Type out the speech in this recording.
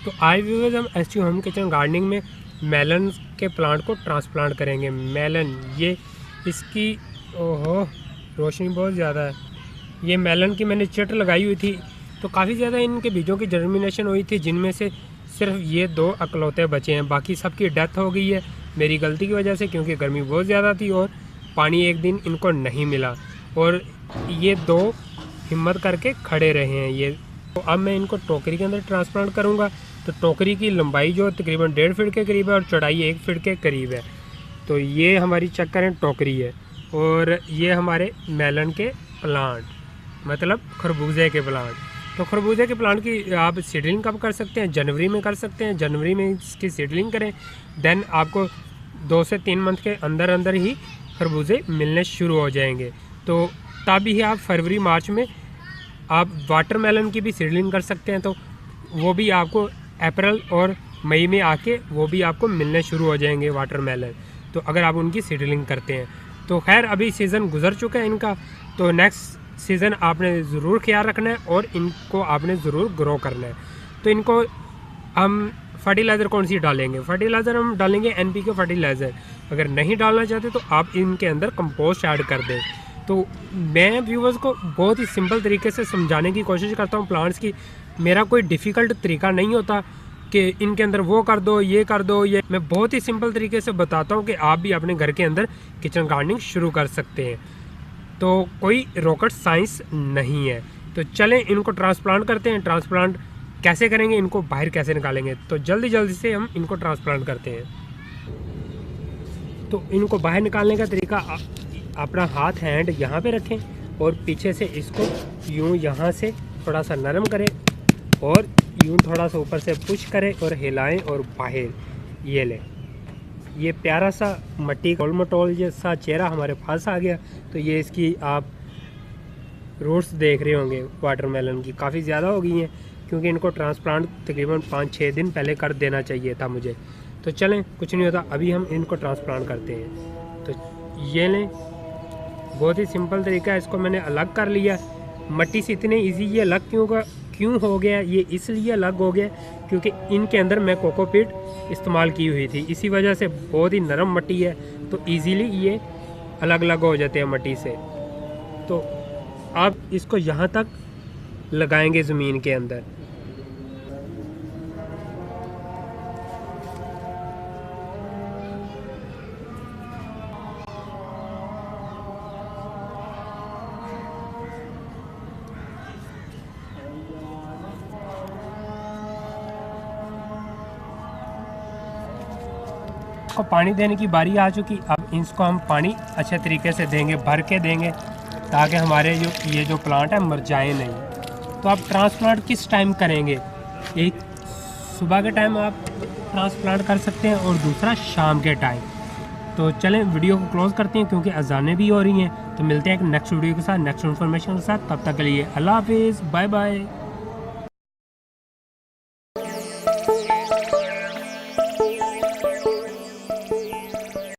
तो आज व्यूअर्स हम एसटी होम किचन गार्डनिंग में मेलन के प्लांट को ट्रांसप्लांट करेंगे। मेलन ये इसकी ओहो रोशनी बहुत ज़्यादा है। ये मेलन की मैंने चिट लगाई हुई थी तो काफ़ी ज़्यादा इनके बीजों की जर्मिनेशन हुई थी, जिनमें से सिर्फ ये 2 अकलौते बचे हैं, बाकी सबकी डेथ हो गई है मेरी गलती की वजह से, क्योंकि गर्मी बहुत ज़्यादा थी और पानी एक दिन इनको नहीं मिला और ये 2 हिम्मत करके खड़े रहे हैं ये। तो अब मैं इनको टोकरी के अंदर ट्रांसप्लांट करूँगा। तो टोकरी की लंबाई जो तकरीबन 1.5 फीट के करीब है और चौड़ाई 1 फीट के करीब है। तो ये हमारी चेक करें टोकरी है और ये हमारे मेलन के प्लांट, मतलब खरबूजे के प्लांट। तो खरबूजे के प्लांट की आप सीडलिंग कब कर सकते हैं? जनवरी में कर सकते हैं। जनवरी में इसकी सीडलिंग करें, देन आपको 2 से 3 मंथ के अंदर अंदर ही खरबूजे मिलने शुरू हो जाएंगे। तो तभी आप फरवरी मार्च में आप वाटरमेलन की भी सीडलिंग कर सकते हैं। तो वो भी आपको अप्रैल और मई में आके वो भी आपको मिलने शुरू हो जाएंगे वाटरमेलन, तो अगर आप उनकी सीडलिंग करते हैं। तो खैर अभी सीज़न गुजर चुका है इनका, तो नेक्स्ट सीज़न आपने ज़रूर ख्याल रखना है और इनको आपने ज़रूर ग्रो करना है। तो इनको हम फर्टिलाइज़र कौन सी डालेंगे? फर्टिलाइज़र हम डालेंगे NPK फर्टिलाइज़र। अगर नहीं डालना चाहते तो आप इनके अंदर कंपोस्ट ऐड कर दें। तो मैं व्यूवर्स को बहुत ही सिंपल तरीके से समझाने की कोशिश करता हूँ प्लांट्स की। मेरा कोई डिफ़िकल्ट तरीका नहीं होता कि इनके अंदर वो कर दो, ये कर दो, ये मैं बहुत ही सिंपल तरीके से बताता हूँ कि आप भी अपने घर के अंदर किचन गार्डनिंग शुरू कर सकते हैं। तो कोई रॉकेट साइंस नहीं है। तो चलें इनको ट्रांसप्लांट करते हैं। ट्रांसप्लांट कैसे करेंगे, इनको बाहर कैसे निकालेंगे, तो जल्दी जल्दी से हम इनको ट्रांसप्लांट करते हैं। तो इनको बाहर निकालने का तरीका, अपना हाथ हैंड यहाँ पे रखें और पीछे से इसको यूँ यहाँ से थोड़ा सा नरम करें और यूँ थोड़ा सा ऊपर से पुश करें और हिलाएं और बाहर ये लें। ये प्यारा सा मट्टी गोल मटोल जैसा चेहरा हमारे पास आ गया। तो ये इसकी आप रूट्स देख रहे होंगे वाटरमेलन की, काफ़ी ज़्यादा हो गई हैं, क्योंकि इनको ट्रांसप्लांट तकरीबन 5-6 दिन पहले कर देना चाहिए था मुझे। तो चलें कुछ नहीं होता, अभी हम इनको ट्रांसप्लांट करते हैं। तो ये लें, बहुत ही सिंपल तरीका है। इसको मैंने अलग कर लिया मट्टी से। इतने इजी ये अलग क्यों हो गया? ये इसलिए अलग हो गया क्योंकि इनके अंदर मैं कोकोपीट इस्तेमाल की हुई थी, इसी वजह से बहुत ही नरम मट्टी है तो इजीली ये अलग अलग हो जाते हैं मट्टी से। तो आप इसको यहाँ तक लगाएंगे ज़मीन के अंदर। को पानी देने की बारी आ चुकी। अब इसको हम पानी अच्छे तरीके से देंगे, भर के देंगे, ताकि हमारे ये जो प्लांट है मर जाए नहीं। तो आप ट्रांसप्लांट किस टाइम करेंगे? एक सुबह के टाइम आप ट्रांसप्लांट कर सकते हैं और दूसरा शाम के टाइम। तो चलें वीडियो को क्लोज़ करते हैं क्योंकि अजानें भी हो रही हैं। तो मिलते हैं एक नेक्स्ट वीडियो के साथ, नेक्स्ट इन्फॉर्मेशन के साथ। तब तक के लिए अल्लाह हाफिज़, बाय बाय।